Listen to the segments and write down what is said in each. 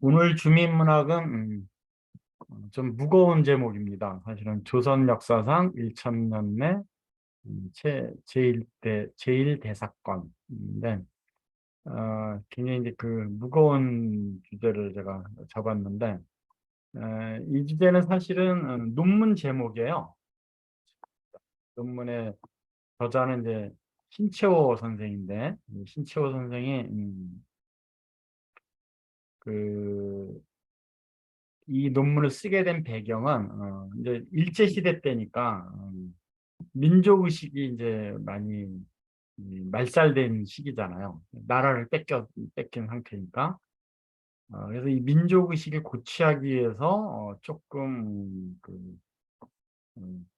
오늘 주민문학은 좀 무거운 제목입니다. 사실은 조선 역사상 1천년 내 제1대사건인데 굉장히 이제 그 무거운 주제를 제가 잡았는데 이 주제는 사실은 논문 제목이에요. 논문의 저자는 이제 신채호 선생인데 이 신채호 선생이 그 이 논문을 쓰게 된 배경은 이제 일제 시대 때니까 민족 의식이 이제 많이 말살된 시기잖아요. 나라를 뺏긴 상태니까. 그래서 이 민족 의식을 고취하기 위해서 조금 음,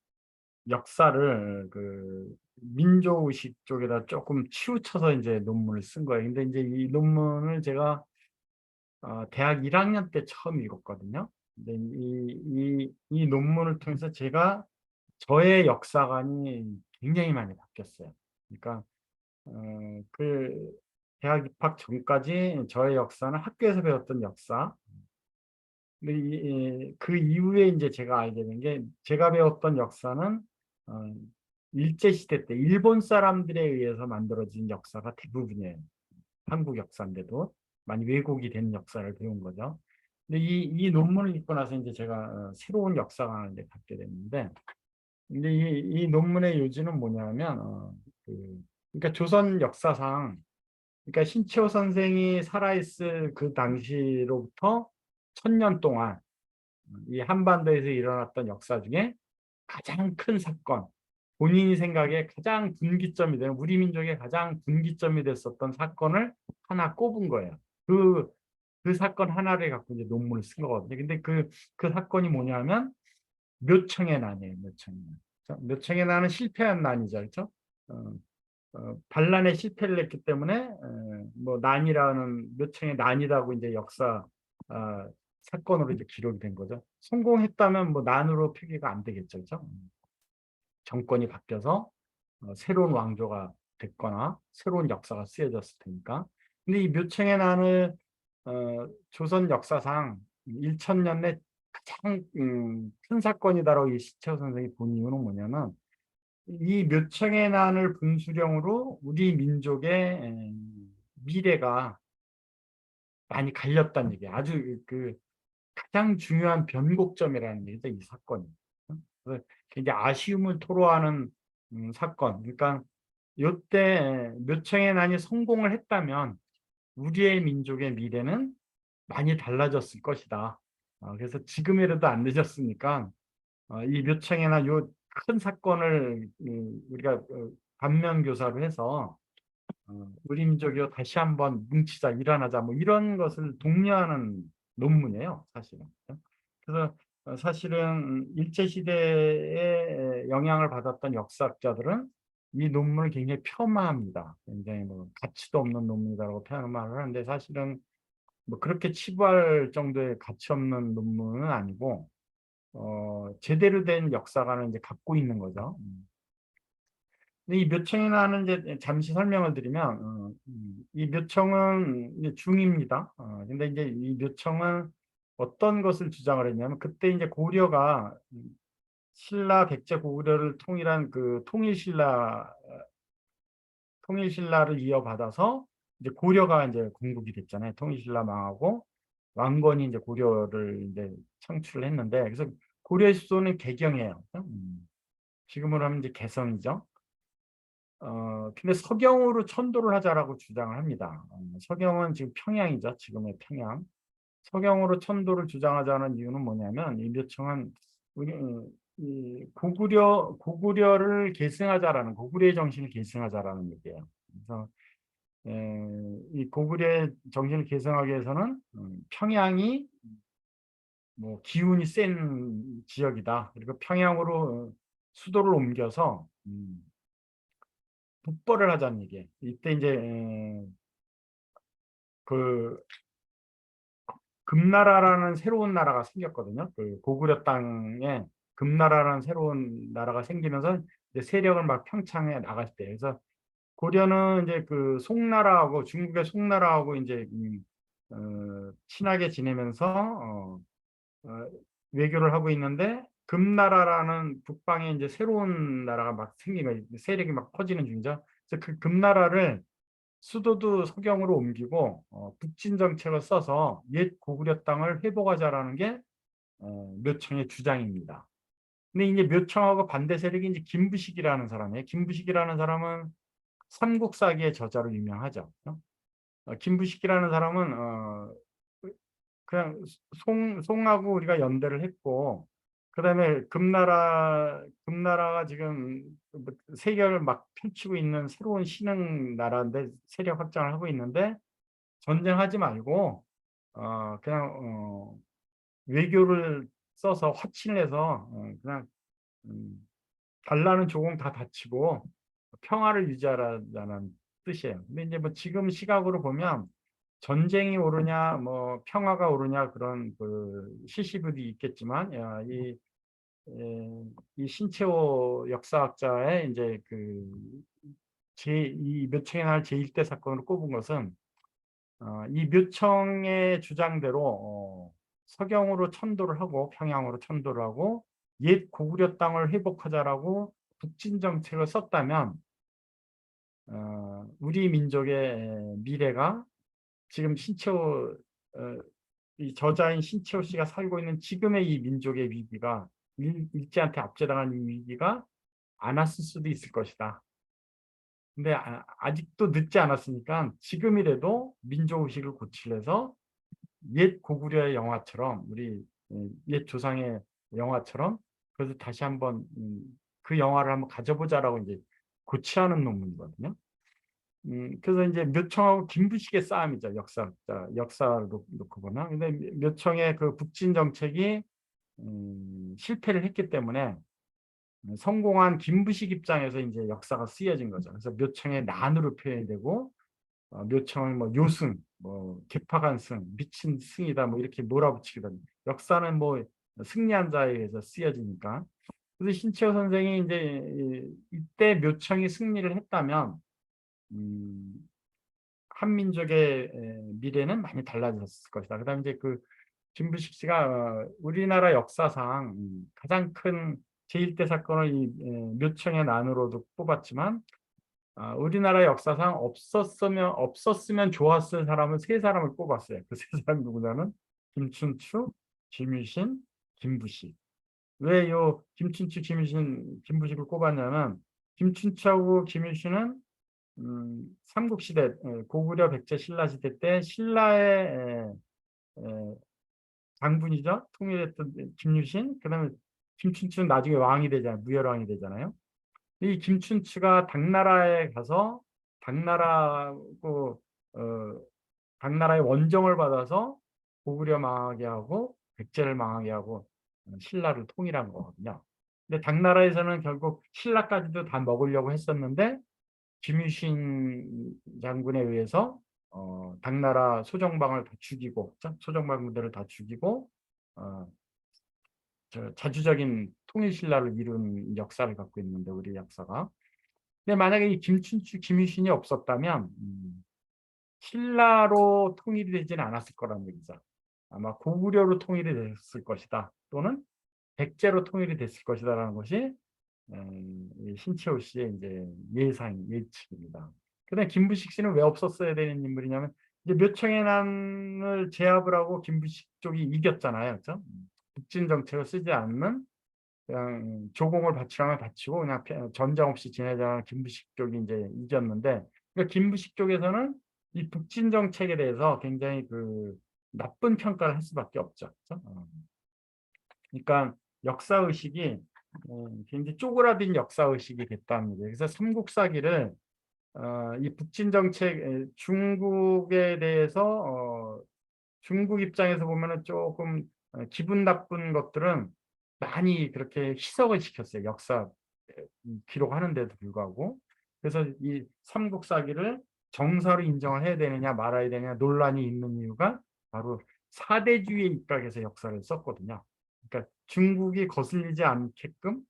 역사를 민족 의식 쪽에다 조금 치우쳐서 이제 논문을 쓴 거예요. 근데 이제 이 논문을 제가 대학 1학년 때 처음 읽었거든요. 근데 이 논문을 통해서 제가 저의 역사관이 굉장히 많이 바뀌었어요. 그러니까 그 대학 입학 전까지 저의 역사는 학교에서 배웠던 역사. 근데 그 이후에 이제 제가 알게 된 게 제가 배웠던 역사는 어, 일제 시대 때 일본 사람들에 의해서 만들어진 역사가 대부분이에요. 한국 역사인데도 많이 왜곡이 된 역사를 배운 거죠. 근데 이 논문을 읽고 나서 이제 제가 새로운 역사관을 이제 갖게 됐는데, 근데 이 논문의 요지는 뭐냐면, 그러니까 조선 역사상, 그러니까 신채호 선생이 살아있을 그 당시로부터 1000년 동안 이 한반도에서 일어났던 역사 중에 가장 큰 사건, 본인이 생각에 가장 분기점이 되는 우리 민족의 가장 분기점이 됐었던 사건을 하나 꼽은 거예요. 그, 그 사건 하나를 갖고 이제 논문을 쓴 거거든요. 근데 그 사건이 뭐냐면 묘청의 난이에요. 묘청의 난. 묘청의 난은 실패한 난이죠. 그렇죠? 어, 반란에 실패를 했기 때문에 뭐 난이라는 묘청의 난이라고 이제 역사 사건으로 이제 기록이 된 거죠. 성공했다면 뭐 난으로 표기가 안 되겠죠. 그렇죠? 정권이 바뀌어서 새로운 왕조가 됐거나 새로운 역사가 쓰여졌을 테니까. 근데 이 묘청의 난을 조선 역사상 1천년 내 가장 큰 사건이다라고 이 시채호 선생이 본 이유는 뭐냐면 이 묘청의 난을 분수령으로 우리 민족의 미래가 많이 갈렸다는 얘기예요. 아주 가장 중요한 변곡점이라는 얘기죠, 이 사건이. 그래서 굉장히 아쉬움을 토로하는 사건. 그러니까 이때 묘청의 난이 성공을 했다면 우리의 민족의 미래는 많이 달라졌을 것이다. 그래서 지금이라도 안 늦었으니까 이 묘청의 난 요 큰 사건을 우리가 반면교사로 해서 우리 민족이요 다시 한번 뭉치자 일어나자 뭐 이런 것을 독려하는 논문이에요 사실은. 그래서 사실은 일제 시대에 영향을 받았던 역사학자들은 이 논문을 굉장히 폄하합니다. 굉장히 뭐 가치도 없는 논문이라고 폄하를 하는데 사실은 뭐 그렇게 치부할 정도의 가치 없는 논문은 아니고 제대로 된 역사관을 이제 갖고 있는 거죠. 근데 이 묘청이라는 이제 잠시 설명을 드리면 이 묘청은 이제 중입니다. 근데 이제 이 묘청은 어떤 것을 주장을 했냐면 그때 이제 고려가 신라 백제 고구려를 통일한 그 통일신라를 이어받아서 이제 고려가 이제 건국이 됐잖아요. 통일신라 망하고 왕건이 이제 고려를 이제 창출을 했는데 그래서 고려의 수도는 개경이에요. 지금으로 하면 이제 개성이죠. 근데 서경으로 천도를 하자라고 주장을 합니다. 서경은 지금 평양이죠. 지금의 평양. 서경으로 천도를 주장하자는 이유는 뭐냐면 이 묘청은 우리 이 고구려를 계승하자라는 고구려의 정신을 계승하자라는 얘기예요. 그래서 이 고구려의 정신을 계승하기 위해서는 평양이 뭐 기운이 센 지역이다. 그리고 평양으로 수도를 옮겨서 북벌을 하자는 얘기예요. 이때 이제 그 금나라라는 새로운 나라가 생겼거든요. 그 고구려 땅에 금나라라는 새로운 나라가 생기면서 이제 세력을 막 평창에 나갈 때, 그래서 고려는 이제 그 송나라하고 중국의 송나라하고 이제 친하게 지내면서 어, 외교를 하고 있는데 금나라라는 북방에 이제 새로운 나라가 막 생기면 세력이 막 퍼지는 중이죠. 그래서 그 금나라를 수도도 서경으로 옮기고 북진 정책을 써서 옛 고구려 땅을 회복하자라는 게 묘청의 주장입니다. 근데 이제 묘청하고 반대 세력이 이제 김부식이라는 사람이에요. 김부식이라는 사람은 삼국사기의 저자로 유명하죠. 김부식이라는 사람은 그냥 송하고 우리가 연대를 했고, 그다음에 금나라가 지금 세계를 막 펼치고 있는 새로운 신흥 나라인데 세력 확장을 하고 있는데 전쟁하지 말고 그냥 외교를 써서 화친을 해서 그냥 음, 달라는 조공 다 다치고 평화를 유지하라는 뜻이에요. 근데 이제 뭐 지금 시각으로 보면 전쟁이 오르냐 뭐 평화가 오르냐 그런 그 시시비비 있겠지만 이 신채호 역사학자의 이제 이 묘청의 날 제1대 사건으로 꼽은 것은 이 묘청의 주장대로 서경으로 천도를 하고 평양으로 천도를 하고 옛 고구려 땅을 회복하자라고 북진 정책을 썼다면 우리 민족의 미래가 지금 이 저자인 신채호 씨가 살고 있는 지금의 이 민족의 위기가 일제한테 압제당한 이 위기가 안 왔을 수도 있을 것이다. 근데 아직도 늦지 않았으니까 지금이라도 민족의식을 고치려서 옛 고구려의 영화처럼 우리 옛 조상의 영화처럼 그래서 다시 한번 그 영화를 한번 가져보자라고 이제 고치하는 논문이거든요. 그래서 이제 묘청하고 김부식의 싸움이죠. 역사를 놓고 보면. 근데 묘청의 그 북진 정책이 실패를 했기 때문에 성공한 김부식 입장에서 이제 역사가 쓰여진 거죠. 그래서 묘청의 난으로 표현되고 묘청을 뭐 요승, 뭐 개파간 승, 미친 승이다 뭐 이렇게 몰아붙이거든요. 역사는 뭐 승리한 자에 의해서 쓰여지니까. 그래서 신채호 선생이 이제 이때 묘청이 승리를 했다면 음, 한민족의 미래는 많이 달라졌을 것이다. 그다음에 이제 그 김부식 씨가 우리나라 역사상 가장 큰 제1대 사건을 이 묘청의 난으로도 뽑았지만 우리나라 역사상 없었으면 좋았을 사람은 세 사람을 꼽았어요. 그 세 사람 누구냐면 김춘추, 김유신, 김부식. 왜 요 김춘추, 김유신, 김부식을 꼽았냐면 김춘추하고 김유신은 삼국시대 고구려 백제 신라 시대 때 신라의 장군이죠. 통일했던 김유신. 그다음에 김춘추는 나중에 왕이 되잖아요. 무열왕이 되잖아요. 이 김춘추가 당나라에 가서 당나라고 어, 당나라의 원정을 받아서 고구려 망하게 하고 백제를 망하게 하고 신라를 통일한 거거든요. 근데 당나라에서는 결국 신라까지도 다 먹으려고 했었는데 김유신 장군에 의해서 당나라 소정방을 다 죽이고 소정방 군대를 다 죽이고 어, 자주적인 통일 신라를 이룬 역사를 갖고 있는데 우리 역사가. 근데 만약에 이 김춘추, 김유신이 없었다면 신라로 통일이 되지는 않았을 거란 얘기죠. 아마 고구려로 통일이 됐을 것이다. 또는 백제로 통일이 됐을 것이다라는 것이 이 신채호 씨의 이제 예측입니다. 그다음에 김부식 씨는 왜 없었어야 되는 인물이냐면 이제 묘청의 난을 제압을 하고 김부식 쪽이 이겼잖아요, 그렇죠? 북진 정책을 쓰지 않는 그냥 조공을 바치라면 바치고 그냥 전장 없이 지내자는 김부식 쪽이 이제 이겼는데 그러니까 김부식 쪽에서는 이 북진 정책에 대해서 굉장히 그 나쁜 평가를 할 수밖에 없죠. 그렇죠? 그러니까 역사 의식이 굉장히 쪼그라든 역사 의식이 됐다는 거죠. 그래서 삼국사기를 이 북진 정책 중국에 대해서 중국 입장에서 보면은 조금 기분 나쁜 것들은 많이 그렇게 희석을 시켰어요. 역사 기록하는데도 불구하고. 그래서 이 삼국사기를 정사로 인정을 해야 되느냐 말아야 되느냐 논란이 있는 이유가 바로 사대주의에 입각해서 역사를 썼거든요. 그러니까 중국이 거슬리지 않게끔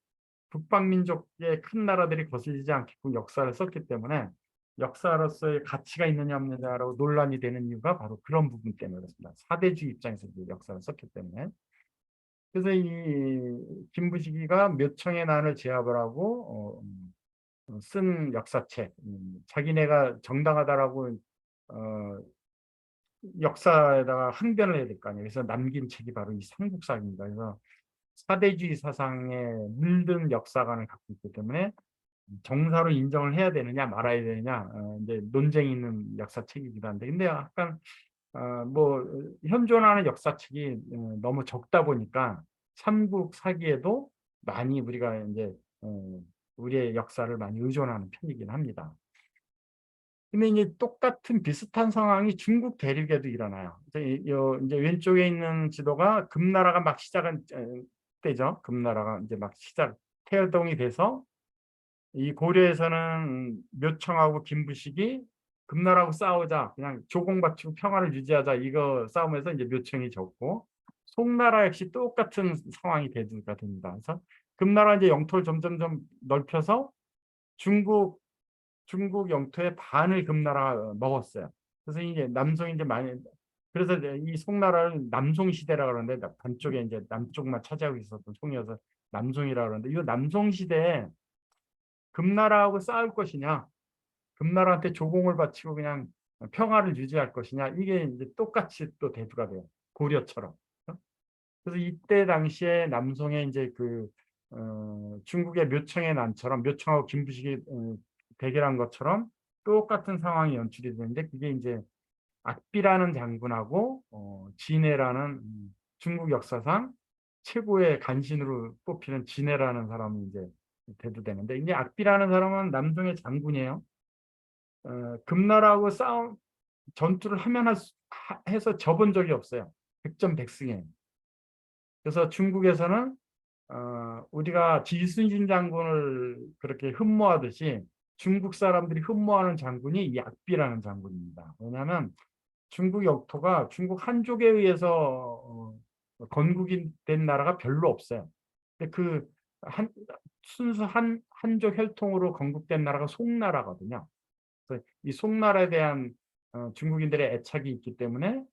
북방민족의 큰 나라들이 거슬리지 않게끔 역사를 썼기 때문에 역사로서의 가치가 있느냐 없느냐라고 논란이 되는 이유가 바로 그런 부분 때문에 그렇습니다. 사대주의 입장에서 이제 역사를 썼기 때문에. 그래서 이 김부식이가 묘청의 난을 제압을 하고 쓴 역사책, 자기네가 정당하다라고 어, 역사에다가 항변을 해야 될 거 아니에요. 그래서 남긴 책이 바로 이 삼국사입니다. 그래서 사대주의 사상에 물든 역사관을 갖고 있기 때문에 정사로 인정을 해야 되느냐 말아야 되느냐 이제 논쟁이 있는 역사책이기도 한데 근데 약간 뭐 현존하는 역사책이 너무 적다 보니까 삼국 사기에도 많이 우리가 이제 우리의 역사를 많이 의존하는 편이긴 합니다. 근데 이제 똑같은 비슷한 상황이 중국 대륙에도 일어나요. 이제 왼쪽에 있는 지도가 금나라가 막 시작한 때죠. 금나라가 이제 막 태동이 돼서 이 고려에서는 묘청하고 김부식이 금나라하고 싸우자 그냥 조공바치고 평화를 유지하자 이거 싸움에서 이제 묘청이 졌고 송나라 역시 똑같은 상황이 대두가 됩니다. 그래서 금나라 이제 영토를 점점점 넓혀서 중국 영토의 반을 금나라가 먹었어요. 그래서 이제 남송이 이제 많이 그래서 이제 이 송나라를 남송 시대라 그러는데 반쪽에 이제 남쪽만 차지하고 있었던 송이어서 남송이라 그러는데 이 남송 시대에 금나라하고 싸울 것이냐, 금나라한테 조공을 바치고 그냥 평화를 유지할 것이냐, 이게 이제 똑같이 또 대두가 돼요. 고려처럼. 그래서 이때 당시에 남송의 이제 중국의 묘청의 난처럼 묘청하고 김부식이 대결한 것처럼 똑같은 상황이 연출이 되는데 그게 이제 악비라는 장군하고 진해라는 중국 역사상 최고의 간신으로 뽑히는 진해라는 사람이 이제 대두되는데 이제 악비라는 사람은 남성의 장군이에요. 금나라하고 전투를 해서 접은 적이 없어요. 백전백승이에요. 그래서 중국에서는 우리가 이순신 장군을 그렇게 흠모하듯이 중국 사람들이 흠모하는 장군이 이 악비라는 장군입니다. 왜냐하면 중국 영토가 중국 한족에 의해서 건국이 된 나라가 별로 없어요. 근데 순수 한족 혈통으로 건국된 나라가 송나라거든요. 그래서 이 송나라에 대한 중국인들의 애착이 있기 때문에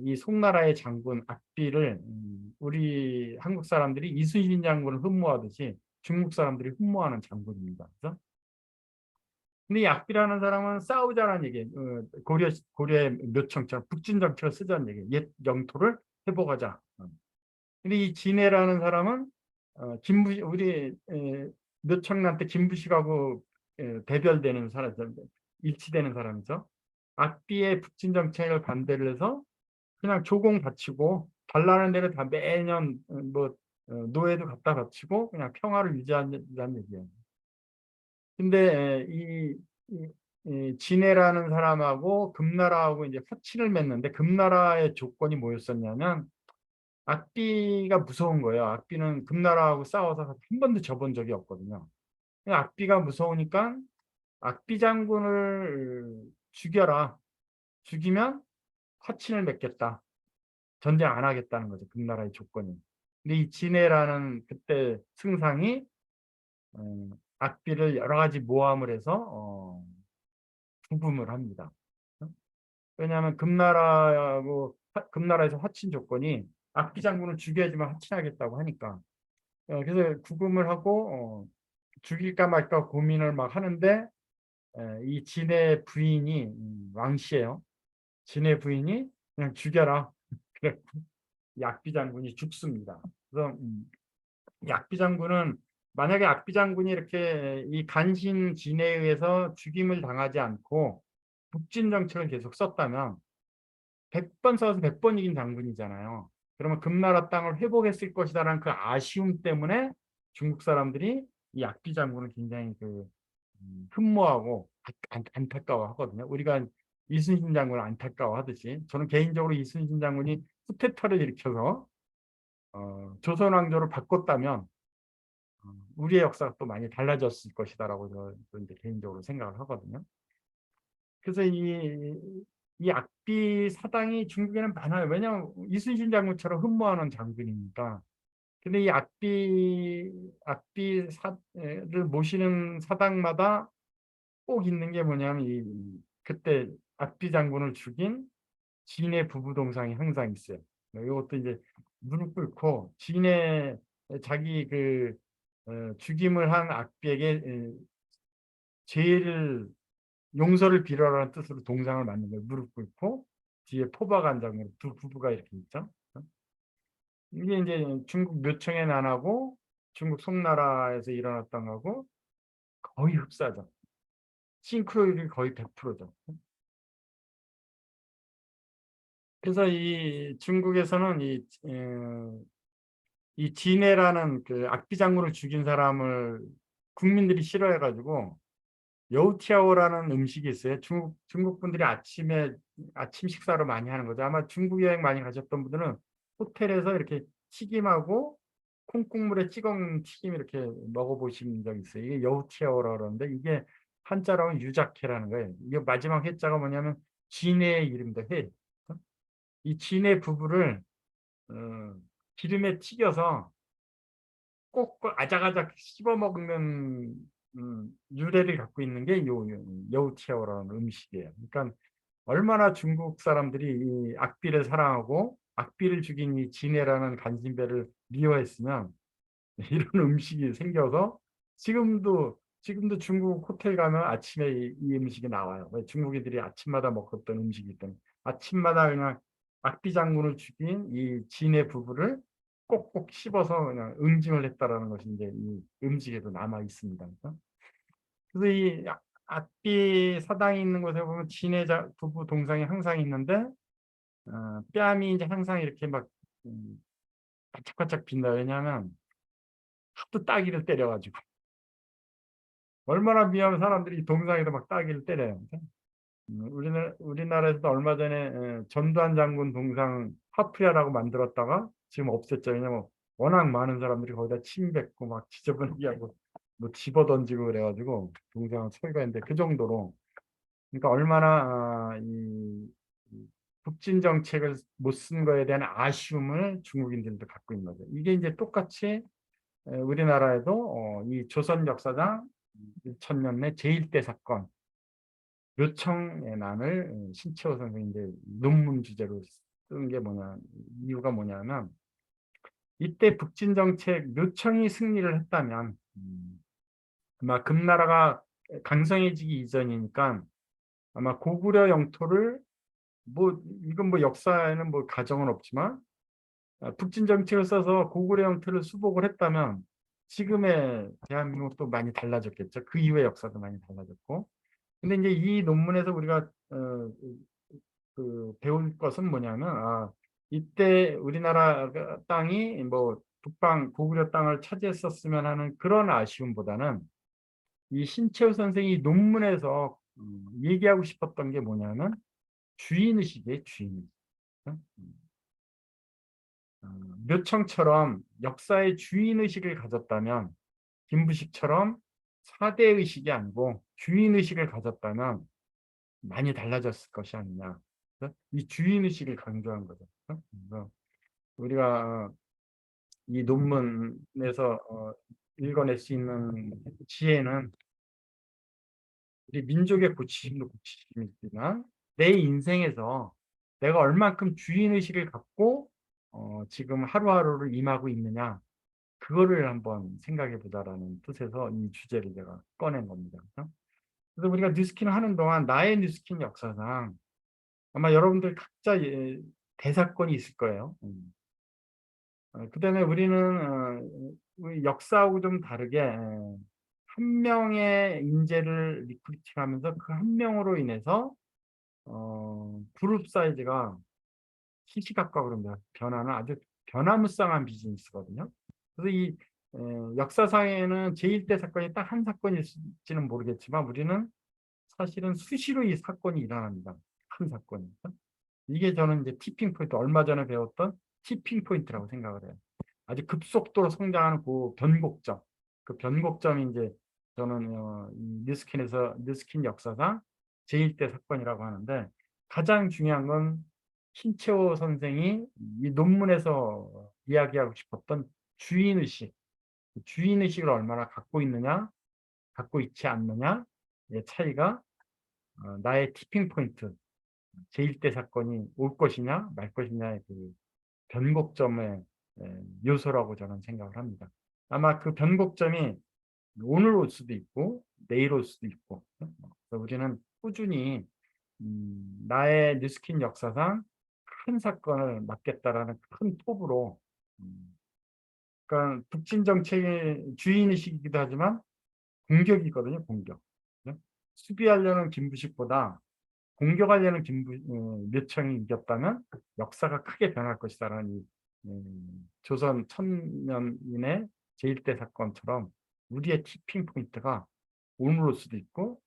이 송나라의 장군 악비를 우리 한국 사람들이 이순신 장군을 흠모하듯이 중국 사람들이 흠모하는 장군입니다. 그래서 근데 이 악비라는 사람은 싸우자는 얘기, 고려의 묘청처럼 북진 정책을 쓰자는 얘기, 옛 영토를 회복하자. 근데 이 진해라는 사람은 우리 묘청한테 김부식하고 대별되는 사람, 일치되는 사람이죠. 악비의 북진 정책을 반대를 해서 그냥 조공 바치고 달라는 데를 다 매년 노예도 갖다 바치고 그냥 평화를 유지하자는 얘기예요. 근데 이 진해라는 사람하고 금나라하고 이제 화친을 맺는데 금나라의 조건이 뭐였었냐면 악비가 무서운 거예요. 악비는 금나라하고 싸워서 한 번도 져본 적이 없거든요. 악비가 무서우니까 악비 장군을 죽여라. 죽이면 화친을 맺겠다. 전쟁 안 하겠다는 거죠. 금나라의 조건이. 근데 이 진해라는 그때 승상이 악비를 여러 가지 모함을 해서 구금을 합니다. 왜냐하면 금나라에서 화친 조건이 악비 장군을 죽여야지만 화친하겠다고 하니까 그래서 구금을 하고 죽일까 말까 고민을 막 하는데 이 진의 부인이 왕씨예요. 진의 부인이 그냥 죽여라. 그래 이 악비 장군이 죽습니다. 그래서 이 악비 장군은 만약에 악비 장군이 이렇게 이 간신 진에 의해서 죽임을 당하지 않고 북진 정책을 계속 썼다면 100번 싸워서 100번 이긴 장군이잖아요. 그러면 금나라 땅을 회복했을 것이다라는 그 아쉬움 때문에 중국 사람들이 이 악비 장군을 굉장히 흠모하고 안타까워하거든요. 우리가 이순신 장군을 안타까워하듯이 저는 개인적으로 이순신 장군이 쿠데타를 일으켜서 조선 왕조를 바꿨다면 우리의 역사가 또 많이 달라졌을 것이다라고 저는 이제 개인적으로 생각을 하거든요. 그래서 이 악비 사당이 중국에는 많아요. 왜냐하면 이순신 장군처럼 흠모하는 장군이니까. 근데 이 악비를 모시는 사당마다 꼭 있는 게 뭐냐면 그때 악비 장군을 죽인 진의 부부 동상이 항상 있어요. 이것도 이제 무릎 꿇고 진의 자기 죽임을 한 악비에게 죄를 용서를 빌어라는 뜻으로 동상을 만든 거예요. 무릎 꿇고 뒤에 포박 한 장으로 두 부부가 이렇게 있죠. 이게 이제 중국 묘청의 난하고 중국 송나라에서 일어났던 거고 거의 흡사죠. 싱크로율이 거의 100%죠. 그래서 이 중국에서는 이 진해라는 그 악비 장군을 죽인 사람을 국민들이 싫어해가지고 여우티아오라는 음식이 있어요. 중국 분들이 아침 식사로 많이 하는 거죠. 아마 중국 여행 많이 가셨던 분들은 호텔에서 이렇게 튀김하고 콩국물에 찍어 먹는 튀김 이렇게 먹어보신 적 있어요. 이게 여우티아오라 그러는데 이게 한자로 유자케라는 거예요. 이게 마지막 해자가 뭐냐면 진해의 이름입니다. 해. 이 진해 부부를 어, 기름에 튀겨서 꼭 아작아작 씹어 먹는 유래를 갖고 있는 게 여우티아오라는 음식이에요. 그러니까 얼마나 중국 사람들이 이 악비를 사랑하고 악비를 죽인 이 진해라는 간신배를 미워했으면 이런 음식이 생겨서 지금도 중국 호텔 가면 아침에 이 음식이 나와요. 왜 중국인들이 아침마다 먹었던 음식이기 때문에 아침마다 그냥 악비 장군을 죽인 이 진해 부부를 꼭꼭 씹어서 그냥 응징을 했다라는 것이 이제 이 음식에도 남아 있습니다. 그래서 이 악비 사당이 있는 곳에 보면 진해 부부 동상이 항상 있는데 뺨이 이제 항상 이렇게 막 바짝바짝 빈다. 왜냐하면 하도 따기를 때려가지고 얼마나 미하면 사람들이 동상에도 막 따기를 때려요. 우리나라에서도 얼마 전에 전두환 장군 동상 파푸야라고 만들었다가 지금 없앴죠. 왜냐면 워낙 많은 사람들이 거기다 침 뱉고 막 지저분하게 하고 뭐 집어 던지고 그래가지고 동상 소리가 있는데 그 정도로 그러니까 얼마나 이 북진 정책을 못 쓴 거에 대한 아쉬움을 중국인들도 갖고 있는 거죠. 이게 이제 똑같이 우리나라에도 이 조선 역사상 2000년내 제1대 사건 묘청의 난을 신채호 선생이 이제 논문 주제로 쓴 게 이유가 뭐냐면 이때 북진 정책 묘청이 승리를 했다면 아마 금나라가 강성해지기 이전이니까 아마 고구려 영토를 이건 역사에는 가정은 없지만 북진 정책을 써서 고구려 영토를 수복을 했다면 지금의 대한민국도 많이 달라졌겠죠. 그 이후의 역사도 많이 달라졌고. 근데 이제 이 논문에서 우리가 배울 것은 뭐냐면 이때 우리나라 땅이 북방 고구려 땅을 차지했었으면 하는 그런 아쉬움보다는 이 신채호 선생이 논문에서 얘기하고 싶었던 게 뭐냐면 주인의식이에요. 주인의식. 어, 묘청처럼 역사의 주인의식을 가졌다면 김부식처럼 사대의식이 아니고 주인의식을 가졌다면 많이 달라졌을 것이 아니냐. 이 주인의식을 강조한 거죠. 그래서 우리가 이 논문에서 읽어낼 수 있는 지혜는 우리 민족의 고치심도 고치심이지만 내 인생에서 내가 얼만큼 주인의식을 갖고 지금 하루하루를 임하고 있느냐 그거를 한번 생각해 보자라는 뜻에서 이 주제를 제가 꺼낸 겁니다. 그래서 우리가 뉴스킨 하는 동안 나의 뉴스킨 역사상 아마 여러분들 각자 대사건이 있을 거예요. 그다음에 우리 역사하고 좀 다르게 한 명의 인재를 리크루팅하면서 그 한 명으로 인해서 그룹 사이즈가 시시각각으로 변하는 아주 변화무쌍한 비즈니스거든요. 그래서 이 역사상에는 제1대 사건이 딱 한 사건일지는 모르겠지만 우리는 사실은 수시로 이 사건이 일어납니다. 큰 사건이. 이게 저는 이제 티핑 포인트, 얼마 전에 배웠던 티핑 포인트라고 생각을 해요. 아주 급속도로 성장하는 그 변곡점. 그 변곡점이 이제 저는 이 뉴스킨 역사상 제1대 사건이라고 하는데 가장 중요한 건 신채호 선생이 이 논문에서 이야기하고 싶었던 주인의식, 주인의식을 얼마나 갖고 있느냐, 갖고 있지 않느냐, 차이가 나의 티핑 포인트, 제1대 사건이 올 것이냐 말 것이냐의 그 변곡점의 요소라고 저는 생각을 합니다. 아마 그 변곡점이 오늘 올 수도 있고 내일 올 수도 있고, 그래서 우리는 꾸준히 나의 뉴스킨 역사상 큰 사건을 맡겠다라는 큰 포부로, 그러니까 북진 정책의 주인의식이기도 하지만 공격이거든요. 공격. 네? 수비하려는 김부식보다 공격하려는 묘청이 이겼다면 역사가 크게 변할 것이다라는 이, 조선 천년인의 제1대 사건처럼 우리의 티핑 포인트가 오늘 올 수도 있고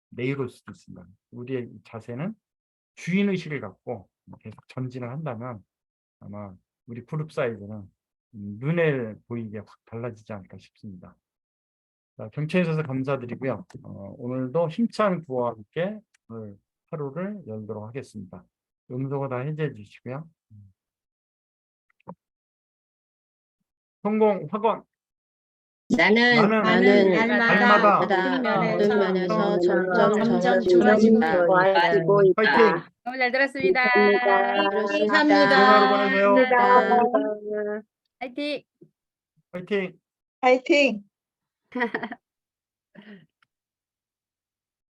내일 올 수도 있습니다. 우리의 자세는 주인의식을 갖고 계속 전진을 한다면 아마 우리 그룹 사이즈는 눈에 보이게 확 달라지지 않을까 싶습니다. 자, 경청해 주셔서 감사드리고요. 오늘도 힘찬 구호와 함께 오늘 하루를 열도록 하겠습니다. 음소거 다 해제해 주시고요. 성공 확언. 나는 나는 날마다 날마다 모든 면에서 점점 점점 좋아지고 좋아지고 파이팅! 있다. 너무 잘 들었습니다. 감사합니다. 좋은 하루 보내세요. 감사합니다. 화이팅! 파이팅! 파이팅!